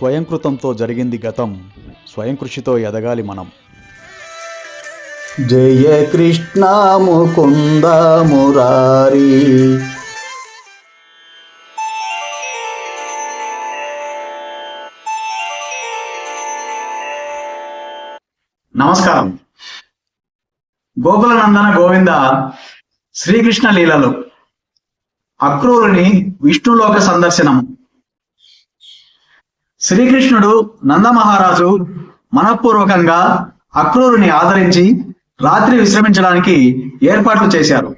స్వయంకృతంతో జరిగింది గతం, స్వయం కృషితో ఎదగాలి మనం. జయ కృష్ణ ముకుంద మురారి. నమస్కారం. గోకులనందన గోవింద శ్రీకృష్ణ లీలలు. అక్రూరుని విష్ణులోక సందర్శనం. శ్రీకృష్ణుడు నందమహారాజు మనఃపూర్వకంగా అక్రూరుని ఆదరించి రాత్రి విశ్రమించడానికి ఏర్పాట్లు చేశారు.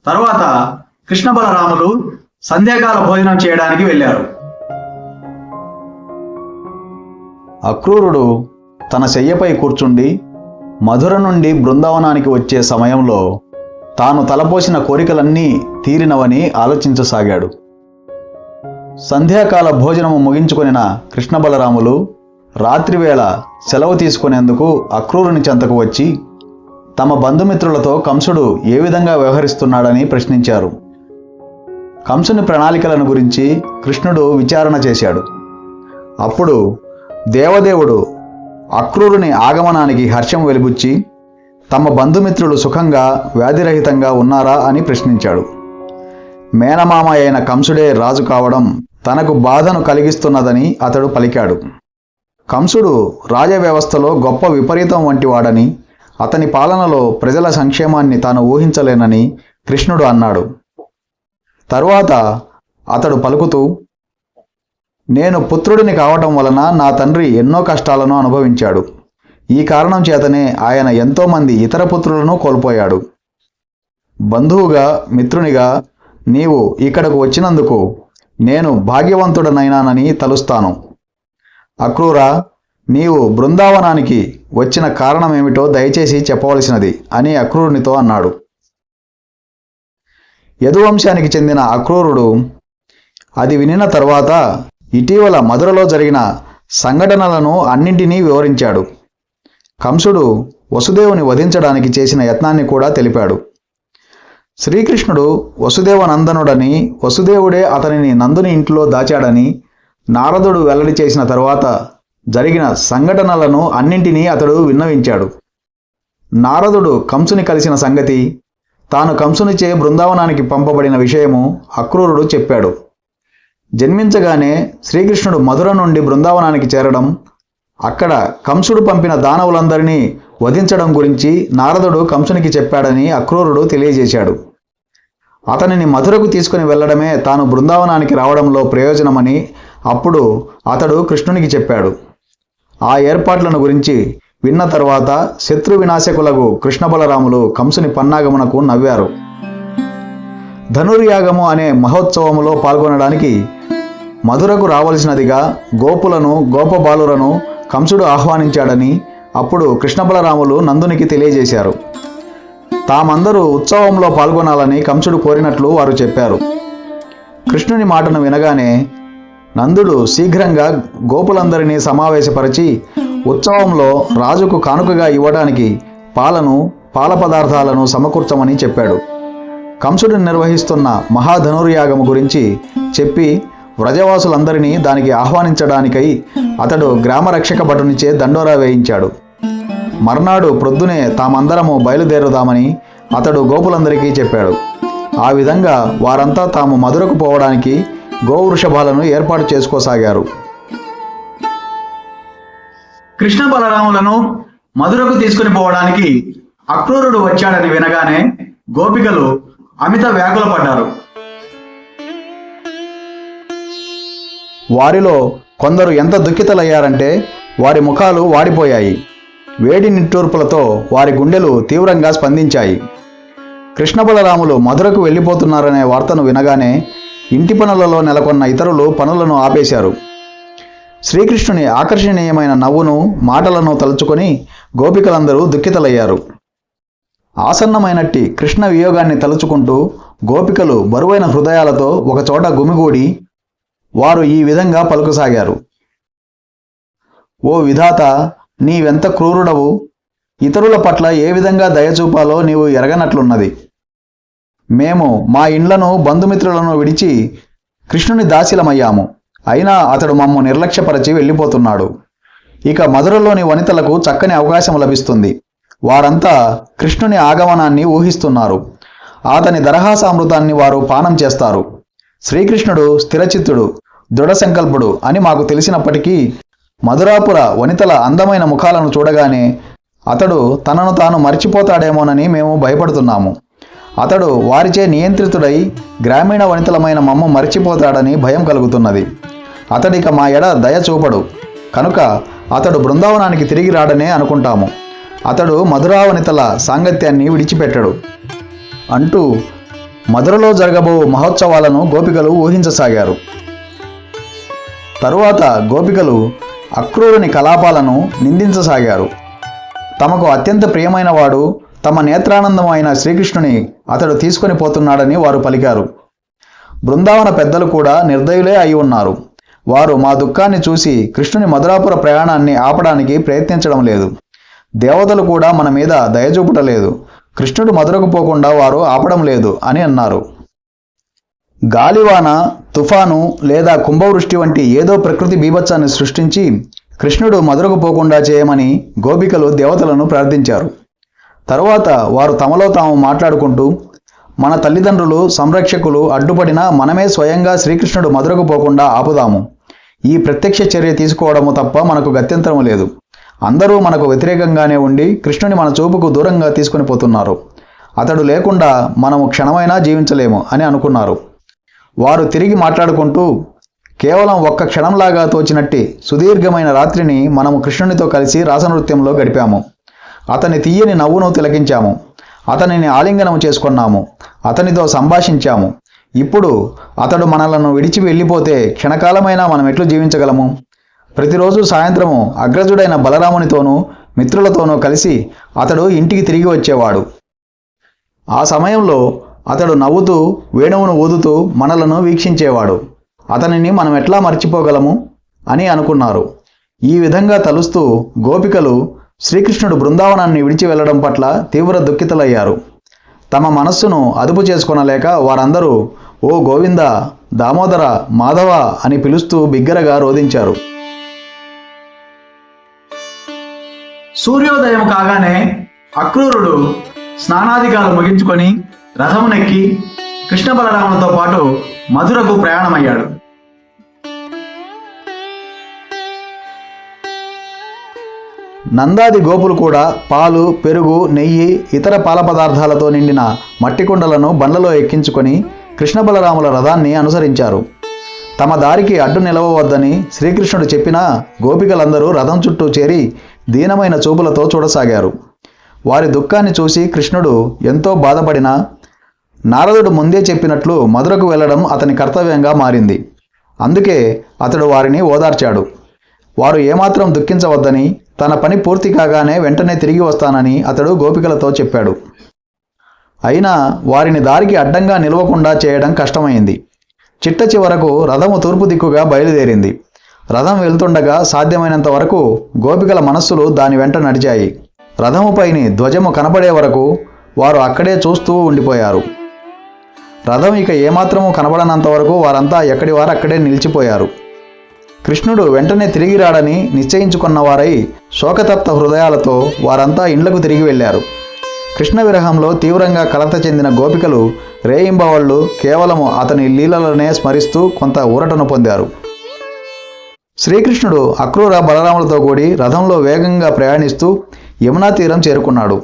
తరువాత కృష్ణ బలరాములు సంధ్యాకాల భోజనం చేయడానికి వెళ్ళారు. అక్రూరుడు తన శయ్యపై కూర్చుండి మధుర నుండి బృందావనానికి వచ్చే సమయంలో తాను తలపోసిన కోరికలన్నీ తీరినవని ఆలోచించసాగాడు. సంధ్యాకాల భోజనము ముగించుకొనిన కృష్ణ బలరాములు రాత్రివేళ సెలవు తీసుకునేందుకు అక్రూరుని చెంతకు వచ్చి తమ బంధుమిత్రులతో కంసుడు ఏ విధంగా వ్యవహరిస్తున్నాడని ప్రశ్నించారు. కంసుని ప్రణాళికలను గురించి కృష్ణుడు విచారణ చేశాడు. అప్పుడు దేవదేవుడు అక్రూరుని ఆగమనానికి హర్షం వెలిబుచ్చి తమ బంధుమిత్రులు సుఖంగా వ్యాధిరహితంగా ఉన్నారా అని ప్రశ్నించాడు. మేనమామ అయిన కంసుడే రాజు కావడం తనకు బాధను కలిగిస్తున్నదని అతడు పలికాడు. కంసుడు రాజవ్యవస్థలో గొప్ప విపరీతం వంటి వాడని, అతని పాలనలో ప్రజల సంక్షేమాన్ని తాను ఊహించలేనని కృష్ణుడు అన్నాడు. తరువాత అతడు పలుకుతూ, నేను పుత్రుడిని కావటం వలన నా తండ్రి ఎన్నో కష్టాలను అనుభవించాడు. ఈ కారణం చేతనే ఆయన ఎంతోమంది ఇతర పుత్రులను కోల్పోయాడు. బంధువుగా, మిత్రునిగా నీవు ఇక్కడకు వచ్చినందుకు నేను భాగ్యవంతుడనైనానని తలుస్తాను. అక్రూరా, నీవు బృందావనానికి వచ్చిన కారణమేమిటో దయచేసి చెప్పవలసినది అని అక్రూరునితో అన్నాడు. యదువంశానికి చెందిన అక్రూరుడు అది వినిన తర్వాత ఇటీవల మధురలో జరిగిన సంఘటనలను అన్నింటినీ వివరించాడు. కంసుడు వసుదేవుని వధించడానికి చేసిన యత్నాన్ని కూడా తెలిపాడు. శ్రీకృష్ణుడు వసుదేవనందనుడని, వసుదేవుడే అతనిని నందుని ఇంట్లో దాచాడని నారదుడు వెల్లడి చేసిన తరువాత జరిగిన సంఘటనలను అన్నింటినీ అతడు విన్నవించాడు. నారదుడు కంసుని కలిసిన సంగతి, తాను కంసునిచే బృందావనానికి పంపబడిన విషయము అక్రూరుడు చెప్పాడు. జన్మించగానే శ్రీకృష్ణుడు మధుర నుండి బృందావనానికి చేరడం, అక్కడ కంసుడు పంపిన దానవులందరినీ వధించడం గురించి నారదుడు కంసునికి చెప్పాడని అక్రూరుడు తెలియజేశాడు. అతనిని మధురకు తీసుకుని వెళ్లడమే తాను బృందావనానికి రావడంలో ప్రయోజనమని అప్పుడు అతడు కృష్ణునికి చెప్పాడు. ఆ ఏర్పాట్లను గురించి విన్న తర్వాత శత్రు వినాశకులకు కృష్ణ బలరాములు కంసుని పన్నాగమునకు నవ్వారు. ధనుర్యాగము అనే మహోత్సవములో పాల్గొనడానికి మధురకు రావలసినదిగా గోపులను, గోపబాలులను కంసుడు ఆహ్వానించాడని అప్పుడు కృష్ణ బలరాములు నందునికి తెలియజేశారు. తామందరూ ఉత్సవంలో పాల్గొనాలని కంసుడు కోరినట్లు వారు చెప్పారు. కృష్ణుని మాటను వినగానే నందుడు శీఘ్రంగా గోపులందరినీ సమావేశపరిచి ఉత్సవంలో రాజుకు కానుకగా ఇవ్వడానికి పాలను, పాల పదార్థాలను సమకూర్చమని చెప్పాడు. కంసుడు నిర్వహిస్తున్న మహాధనుర్యాగము గురించి చెప్పి వ్రజవాసులందరినీ దానికి ఆహ్వానించడానికై అతడు గ్రామరక్షక భటునిచే దండోరా వేయించాడు. మర్నాడు ప్రొద్దునే తామందరము బయలుదేరుదామని అతడు గోపులందరికీ చెప్పాడు. ఆ విధంగా వారంతా తాము మధురకు పోవడానికి గోవృషభాలను ఏర్పాటు చేసుకోసాగారు. కృష్ణ బలరాములను మధురకు తీసుకుని పోవడానికి అక్రూరుడు వచ్చాడని వినగానే గోపికలు అమిత వ్యాకుల పడ్డారు. వారిలో కొందరు ఎంత దుఃఖితులయ్యారంటే వారి ముఖాలు వాడిపోయాయి. వేడి నిట్టూర్పులతో వారి గుండెలు తీవ్రంగా స్పందించాయి. కృష్ణ బలరాములు మధురకు వెళ్ళిపోతున్నారనే వార్తను వినగానే ఇంటి పనులలో నెలకొన్న ఇతరులు పనులను ఆపేశారు. శ్రీకృష్ణుని ఆకర్షణీయమైన నవ్వును, మాటలను తలుచుకొని గోపికలందరూ దుఃఖితులయ్యారు. ఆసన్నమైనట్టి కృష్ణ వియోగాన్ని తలుచుకుంటూ గోపికలు బరువైన హృదయాలతో ఒకచోట గుమిగూడి వారు ఈ విధంగా పలుకసాగారు. ఓ విధాత, నీవెంత క్రూరుడవు! ఇతరుల పట్ల ఏ విధంగా దయచూపాలో నీవు ఎరగనట్లున్నది. మేము మా ఇండ్లను, బంధుమిత్రులను విడిచి కృష్ణుని దాసిలమయ్యాము. అయినా అతడు మమ్ము నిర్లక్ష్యపరచి వెళ్ళిపోతున్నాడు. ఇక మధురలోని వనితలకు చక్కని అవకాశం లభిస్తుంది. వారంతా కృష్ణుని ఆగమనాన్ని ఊహిస్తున్నారు. అతని దరహాసామృతాన్ని వారు పానం చేస్తారు. శ్రీకృష్ణుడు స్థిరచిత్తుడు, దృఢ సంకల్పుడు అని మాకు తెలిసినప్పటికీ మధురాపుర వనితల అందమైన ముఖాలను చూడగానే అతడు తనను తాను మర్చిపోతాడేమోనని మేము భయపడుతున్నాము. అతడు వారిచే నియంత్రితుడై గ్రామీణ వనితలమైన మమ్ము మర్చిపోతాడని భయం కలుగుతున్నది. అతడిక మా ఎడ దయ చూపడు కనుక అతడు బృందావనానికి తిరిగి రాడనే అనుకుంటాము. అతడు మధురా వనితల సాంగత్యాన్ని విడిచిపెట్టడు అంటూ మధురలో జరగబో మహోత్సవాలను గోపికలు ఊహించసాగారు. తరువాత గోపికలు అక్రూరుని కలాపాలను నిందించసాగారు. తమకు అత్యంత ప్రియమైన వాడు తమ నేత్రానందమైన శ్రీకృష్ణుని అతడు తీసుకొని పోతున్నాడని వారు పలికారు. బృందావన పెద్దలు కూడా నిర్దయులే అయి ఉన్నారు. వారు మా దుఃఖాన్ని చూసి కృష్ణుని మధురాపుర ప్రయాణాన్ని ఆపడానికి ప్రయత్నించడం లేదు. దేవతలు కూడా మన మీద దయచూపటలేదు. కృష్ణుడు మధురకు పోకుండా వారు ఆపడం లేదు అని అన్నారు. గాలివాన, తుఫాను లేదా కుంభవృష్టి వంటి ఏదో ప్రకృతి బీభత్సాన్ని సృష్టించి కృష్ణుడు మధురకు పోకుండా చేయమని గోపికలు దేవతలను ప్రార్థించారు. తరువాత వారు తమలో తాము మాట్లాడుకుంటూ, మన తల్లిదండ్రులు, సంరక్షకులు అడ్డుపడినా మనమే స్వయంగా శ్రీకృష్ణుడు మధురకు పోకుండా ఆపుదాము. ఈ ప్రత్యక్ష చర్య తీసుకోవడము తప్ప మనకు గత్యంతరం లేదు. అందరూ మనకు వ్యతిరేకంగానే ఉండి కృష్ణుని మన చూపుకు దూరంగా తీసుకుని పోతున్నారు. అతడు లేకుండా మనము క్షణమైనా జీవించలేము అని అనుకున్నారు. వారు తిరిగి మాట్లాడుకుంటూ, కేవలం ఒక్క క్షణంలాగా తోచినట్టి సుదీర్ఘమైన రాత్రిని మనము కృష్ణునితో కలిసి రాసనృత్యంలో గడిపాము. అతని తీయని నవ్వును తిలకించాము. అతనిని ఆలింగనం చేసుకున్నాము. అతనితో సంభాషించాము. ఇప్పుడు అతడు మనలను విడిచి వెళ్ళిపోతే క్షణకాలమైనా మనం ఎట్లు జీవించగలము? ప్రతిరోజు సాయంత్రము అగ్రజుడైన బలరామునితోనూ మిత్రులతోనూ కలిసి అతడు ఇంటికి తిరిగి వచ్చేవాడు. ఆ సమయంలో అతడు నవ్వుతూ వేణువును ఊదుతూ మనలను వీక్షించేవాడు. అతనిని మనం ఎట్లా మర్చిపోగలము అని అనుకున్నారు. ఈ విధంగా తలుస్తూ గోపికలు శ్రీకృష్ణుడు బృందావనాన్ని విడిచి వెళ్లడం పట్ల తీవ్ర దుఃఖితులయ్యారు. తమ మనస్సును అదుపు చేసుకొనలేక వారందరూ ఓ గోవింద, దామోదర, మాధవ అని పిలుస్తూ బిగ్గరగా రోదించారు. సూర్యోదయం కాగానే అక్రూరుడు స్నానాధికాలు ముగించుకొని రథమునెక్కి కృష్ణ బలరాములతో పాటు మధురకు ప్రయాణమయ్యాడు. నందాది గోపులు కూడా పాలు, పెరుగు, నెయ్యి, ఇతర పాల పదార్థాలతో నిండిన మట్టి కుండలను బండ్లలో ఎక్కించుకొని కృష్ణ బలరాముల రథాన్ని అనుసరించారు. తమ దారికి అడ్డు నిలవవద్దని శ్రీకృష్ణుడు చెప్పినా గోపికలందరూ రథం చుట్టూ చేరి దీనమైన చూపులతో చూడసాగారు. వారి దుఃఖాన్ని చూసి కృష్ణుడు ఎంతో బాధపడినా నారదుడు ముందే చెప్పినట్లు మధురకు వెళ్లడం అతని కర్తవ్యంగా మారింది. అందుకే అతడు వారిని ఓదార్చాడు. వారు ఏమాత్రం దుఃఖించవద్దని, తన పని పూర్తి కాగానే వెంటనే తిరిగి వస్తానని అతడు గోపికలతో చెప్పాడు. అయినా వారిని దారికి అడ్డంగా నిలవకుండా చేయడం కష్టమైంది. చిట్ట చివరకు రథము తూర్పు దిక్కుగా బయలుదేరింది. రథం వెళ్తుండగా సాధ్యమైనంత వరకు గోపికల మనస్సులు దాని వెంట నడిచాయి. రథముపైని ధ్వజము కనపడే వరకు వారు అక్కడే చూస్తూ ఉండిపోయారు. రథం ఇక ఏమాత్రము కనబడనంత వరకు వారంతా ఎక్కడి వారు అక్కడే నిలిచిపోయారు. కృష్ణుడు వెంటనే తిరిగి రాడని నిశ్చయించుకున్నవారై శోకతప్త హృదయాలతో వారంతా ఇండ్లకు తిరిగి వెళ్ళారు. కృష్ణ విరహంలో తీవ్రంగా కలత చెందిన గోపికలు రేయింబవళ్ళు కేవలము అతని లీలలనే స్మరిస్తూ కొంత ఊరటను పొందారు. శ్రీకృష్ణుడు అక్రూర బలరాములతో కూడి రథంలో వేగంగా ప్రయాణిస్తూ యమునా తీరం చేరుకున్నాడు.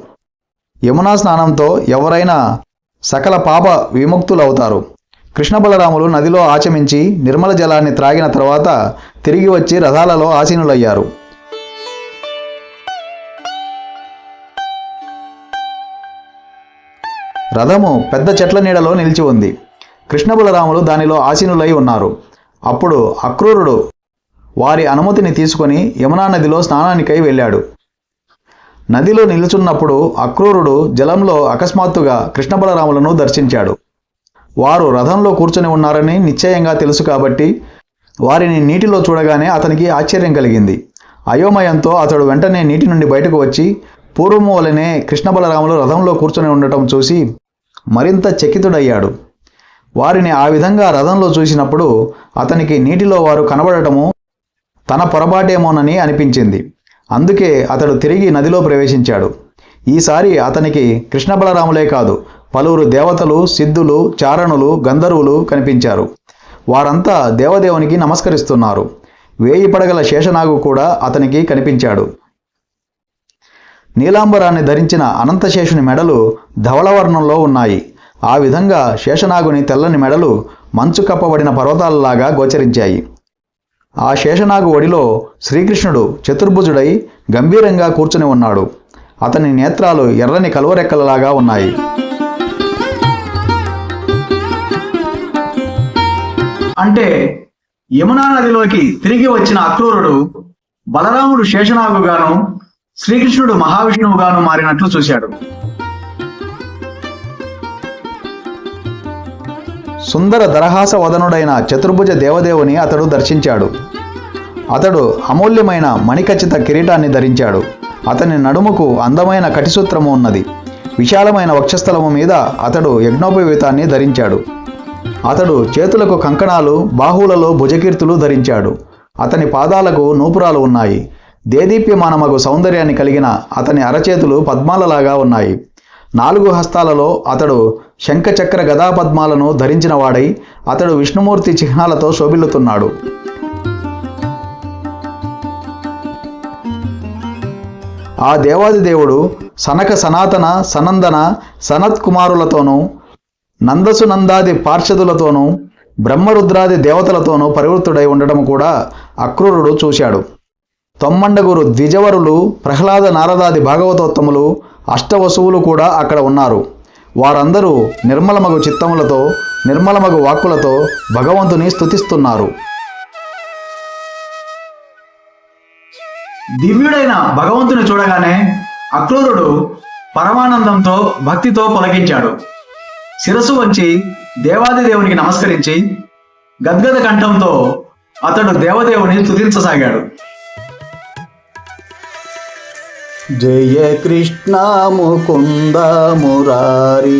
యమునా స్నానంతో ఎవరైనా సకల పాప విముక్తులవుతారు. కృష్ణ బలరాములు నదిలో ఆచమించి నిర్మల జలాన్ని త్రాగిన తర్వాత తిరిగి వచ్చి రథాలలో ఆసీనులయ్యారు. రథము పెద్ద చెట్ల నీడలో నిలిచి ఉంది. కృష్ణ బలరాములు దానిలో ఆసీనులై ఉన్నారు. అప్పుడు అక్రూరుడు వారి అనుమతిని తీసుకొని యమునా నదిలో స్నానానికై వెళ్ళాడు. నదిలో నిలుచున్నప్పుడు అక్రూరుడు జలంలో అకస్మాత్తుగా కృష్ణ బలరాములను దర్శించాడు. వారు రథంలో కూర్చొని ఉన్నారని నిశ్చయంగా తెలుసు కాబట్టి వారిని నీటిలో చూడగానే అతనికి ఆశ్చర్యం కలిగింది. అయోమయంతో అతడు వెంటనే నీటి నుండి బయటకు వచ్చి పూర్వము వలనే కృష్ణ బలరాములు రథంలో కూర్చొని ఉండటం చూసి మరింత చకితుడయ్యాడు. వారిని ఆ విధంగా రథంలో చూసినప్పుడు అతనికి నీటిలో వారు కనబడటము తన పొరపాటేమోనని అనిపించింది. అందుకే అతడు తిరిగి నదిలో ప్రవేశించాడు. ఈసారి అతనికి కృష్ణ బలరాములే కాదు, పలువురు దేవతలు, సిద్ధులు, చారణులు, గంధర్వులు కనిపించారు. వారంతా దేవదేవునికి నమస్కరిస్తున్నారు. 1000 పడగల శేషనాగు కూడా అతనికి కనిపించాడు. నీలాంబరాన్ని ధరించిన అనంతశేషుని మెడలు ధవళవర్ణంలో ఉన్నాయి. ఆ విధంగా శేషనాగుని తెల్లని మెడలు మంచు కప్పబడిన పర్వతాలలాగా గోచరించాయి. ఆ శేషనాగు ఒడిలో శ్రీకృష్ణుడు చతుర్భుజుడై గంభీరంగా కూర్చుని ఉన్నాడు. అతని నేత్రాలు ఎర్రని కలువరెక్కలలాగా ఉన్నాయి. అంటే యమునా నదిలోకి తిరిగి వచ్చిన అక్రూరుడు బలరాముడు శేషనాగుగాను శ్రీకృష్ణుడు మహావిష్ణువుగాను మారినట్లు చూశాడు. సుందర దరహాస వదనుడైన చతుర్భుజ దేవదేవుని అతడు దర్శించాడు. అతడు అమూల్యమైన మణిఖచ్చిత కిరీటాన్ని ధరించాడు. అతని నడుముకు అందమైన కటిసూత్రము ఉన్నది. విశాలమైన వక్షస్థలము మీద అతడు యజ్ఞోపవీతాన్ని ధరించాడు. అతడు చేతులకు కంకణాలు, బాహువులలో భుజకీర్తులు ధరించాడు. అతని పాదాలకు నూపురాలు ఉన్నాయి. దేదీప్యమానమగు సౌందర్యాన్ని కలిగిన అతని అరచేతులు పద్మాలలాగా ఉన్నాయి. 4 హస్తాలలో అతడు శంఖచక్ర గదా పద్మాలను ధరించిన వాడై అతడు విష్ణుమూర్తి చిహ్నాలతో శోభిల్లుతున్నాడు. ఆ దేవాదిదేవుడు సనక సనాతన సనందన సనత్కుమారులతోనూ నందసునందాది పార్షదులతోనూ బ్రహ్మరుద్రాది దేవతలతోనూ పరివృత్తుడై ఉండడం కూడా అక్రూరుడు చూశాడు. తొమ్మండగురు ద్విజవరులు, ప్రహ్లాద నారదాది భాగవతోత్తములు, అష్టవసువులు కూడా అక్కడ ఉన్నారు. వారందరూ నిర్మలమగు చిత్తములతో, నిర్మలమగు వాక్కులతో భగవంతుని స్తుతిస్తున్నారు. దివ్యుడైన భగవంతుని చూడగానే అక్రూరుడు పరమానందంతో భక్తితో పులకించాడు. శిరస్సు వంచి దేవాదిదేవునికి నమస్కరించి గద్గద కంఠంతో అతడు దేవదేవుని స్తుతించసాగాడు. జయ కృష్ణ ముకుంద మురారి